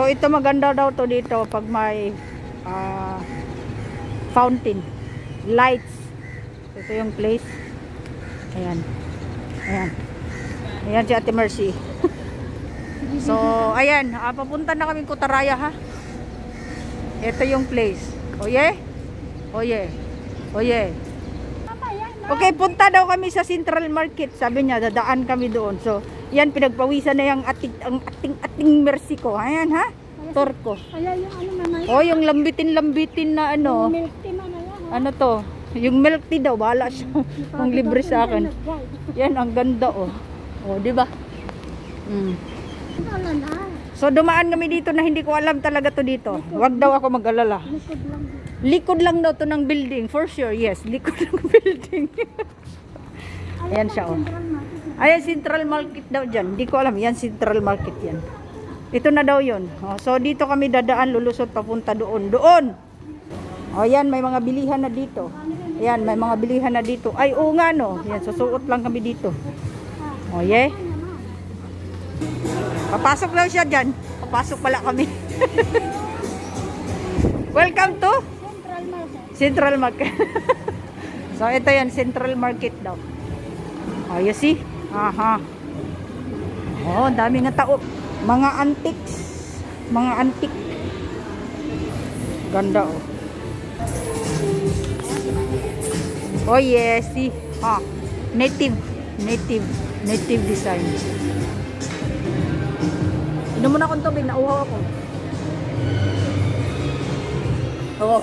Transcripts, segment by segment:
ito maganda daw to dito pag may fountain, lights. Ito yung place. Ayan. Ayan. Ayan si Ate Mercy. So, ayan. Papunta na kami Kutaraya, ha? Ito yung place. Oye? Oye. Oye. Okay, punta daw kami sa Central Market. Sabi niya, dadaan kami doon. So, yan, pinagpawisan na yung ating Mercy ko. Ayan, ha? Tour ko. Oh, yung lambitin-lambitin na ano. Ano to? Yung milk tea daw, bahala siya. Ang libre sa akin. Yan, ang ganda, oh. Oh, di ba? So, dumaan kami dito na hindi ko alam talaga to dito. Wag daw ako mag-alala. Likod lang daw to ng building. For sure, yes. Likod ng building. Ayan siya, oh. Ayan, Central Market daw dyan. Hindi ko alam. Yan, Central Market yan. Ito na daw yun. Oh, so, dito kami dadaan, lulusot, papunta doon. Doon! O, yan, may mga bilihan na dito. Ayan, may mga bilihan na dito. Ay, oo nga, no. Yan, susuot lang kami dito. O, yeah. Papasok daw siya dyan. Papasok pala kami. Welcome to Central Market. So, ito yan, Central Market daw. O, you see? Aha. Oh, dami nga tao. Mga antiques. Mga antique. Ganda, oh. Oh, yes. See? Ah, native design. Inom muna akong tubig, nauhaw ako. Oh.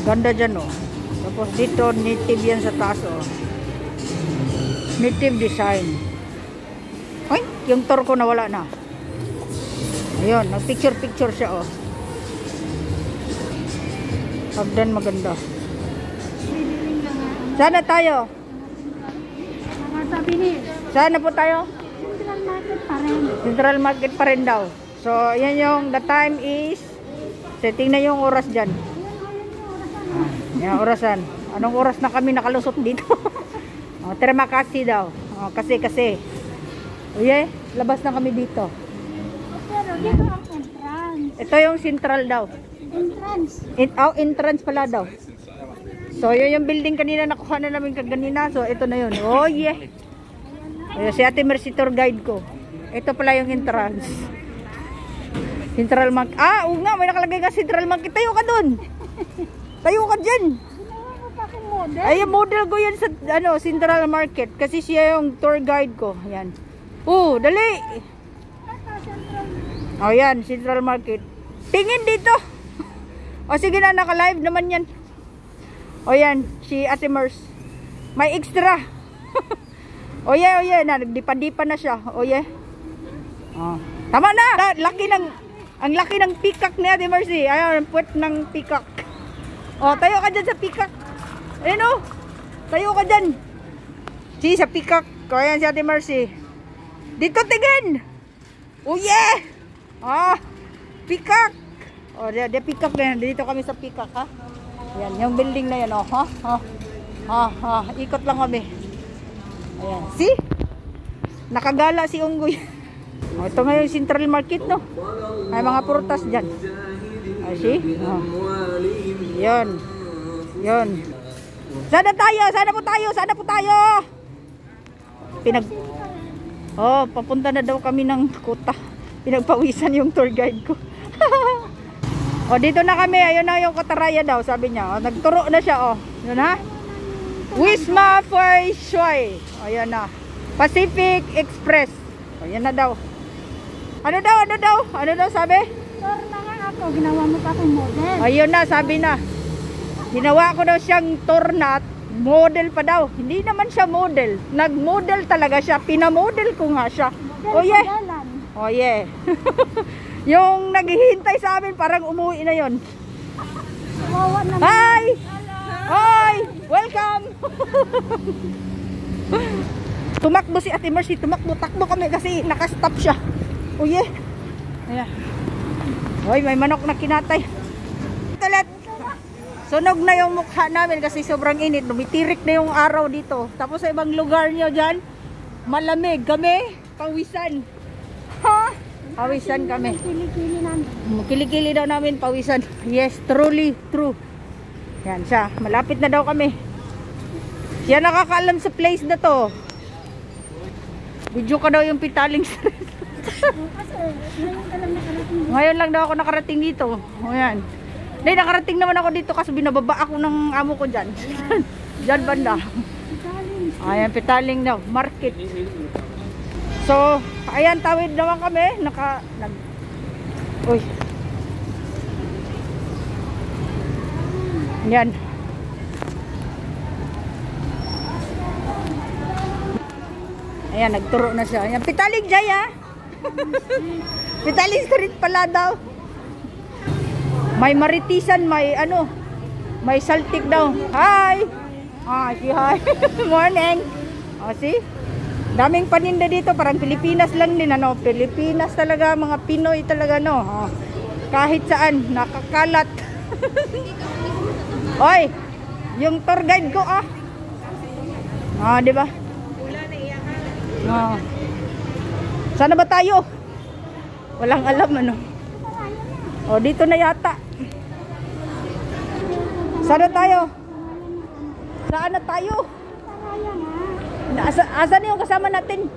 Ganda dyan, oh. Tapos dito, native yan sa taas, oh. Native design. Ay, yung tour ko nawala na. Ayun, nag-picture siya, oh. Pagdan maganda. Sana tayo? Sana po tayo? Central Market pa rin. Central Market pa rin daw. So, yan yung, the time is, setting na yung oras dyan. Yan, orasan. Anong oras na kami nakalusot dito? Terima kasih daw. Kasi. Uye, labas na kami dito. Pero dito ang entrance. Ito yung central daw. Entrance. Entrance pala daw. So, yun yung building kanina nakuha na namin kaganina. So, ito na yun. Oh, yeah. Si Ate Mercy tour guide ko. Ito pala yung entrance. Central Market. Ah, oo nga. May nakalagay ka Central Market. Tayo ka dun. Tayo ka dyan. Ay, yung model ko yan sa Central Market. Kasi siya yung tour guide ko. Yan. Oh, dali. Oh, yan. Central Market. Tingin dito. O, sige na. Naka-live naman yan. O, yan. Si Ate Mercy. May extra. O, yeah. Nagdipa-dipa na siya. O, yeah. Oh. Tama na. Ang laki ng peacock ni Ate Mercy. Ayun, puwet ng peacock. O, tayo ka dyan sa peacock. Ayun, o. Tayo ka dyan. Sa peacock. O, ayan si Ate Mercy. Dito tingin. O, yeah. Ah, peacock. O, di peacock na yan. Dito kami sa peacock, ha. Ayan, yung building na yan, o. Ha. Ikot lang kami. Ayan, see? Nakagala si Unggoy. O, ito nga yung Central Market, no? May mga prutas dyan. Ay, see? O. Yun. Sana po tayo. Papunta na daw kami ng Kuta. Pinagpawisan yung tour guide ko. O, dito na kami. Ayun na yung Kutaraya daw, sabi niya. O, nagturo na siya, o. Yun, ha? Wisma Fei Shui. O, yan na. Pacific Express. O, yan na daw. Ano daw sabi? Tour na nga ako. Ginawa mo pa akong model. Ayun na, sabi na. Ginawa ko daw siyang tour na model pa daw. Hindi naman siya model. Nag-model talaga siya. Pinamodel ko nga siya. O, yeah. O, yeah. Yung naghihintay sa amin, parang umuwi na yon. Hi! Hi! Welcome! Tumakbo si Ate Mercy. Takbo kami kasi nakastop siya. O, yeah. Ayan. Hoy, may manok na kinatay. Tulit. Sunog na yung mukha namin kasi sobrang init. Lumitirik na yung araw dito. Tapos sa ibang lugar nyo dyan, malamig. Kami, pawisan. Ha? Pawisan kami. Kili-kili namin. Kilikili daw namin, pawisan. Yes, truly, true. Yan siya. Malapit na daw kami. Siya nakakaalam sa place na to. Video ka daw yung Pitaling Street. Kasi ngayon ka lang nakarating. Ngayon lang daw ako nakarating dito. O yan. Hindi, nakarating naman ako dito kasi binababa ako ng amo ko dyan. Dyan banda. Pitaling. Ayan, Pitaling daw. Market. So, ayan, tawid naman kami. Uy. Yan. Ayan, nagturo na siya. Ayan, Pitaling Jaya. Pitaling Street pala daw. May maritisan, may ano, may saltik daw. Hi! Si hi. Morning. See? Daming paninda dito, parang Pilipinas lang din, ano. Pilipinas talaga, mga Pinoy talaga, no. Kahit saan, nakakalat. Oy, yung tour guide ko, di ba? Sana ba tayo? Walang alam, ano. Dito na yata. Sana tayo? Saan na tayo? Asan yung kasama natin?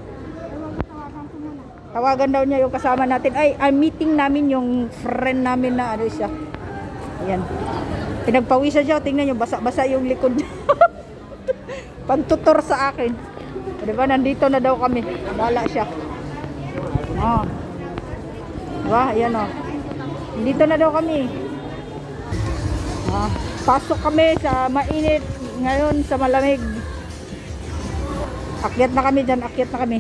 Tawagan daw niya yung kasama natin. Ay, meeting namin yung friend namin na ano siya. Ayan. Pinagpawisan siya. Tingnan nyo, basa-basa yung likod niya. Pagtutor sa akin. Diba, nandito na daw kami. Bala siya. Diba, ayan o. Dito na daw kami. Pasok kami sa mainit. Ngayon sa malamig. Akyat na kami dyan, akyat na kami.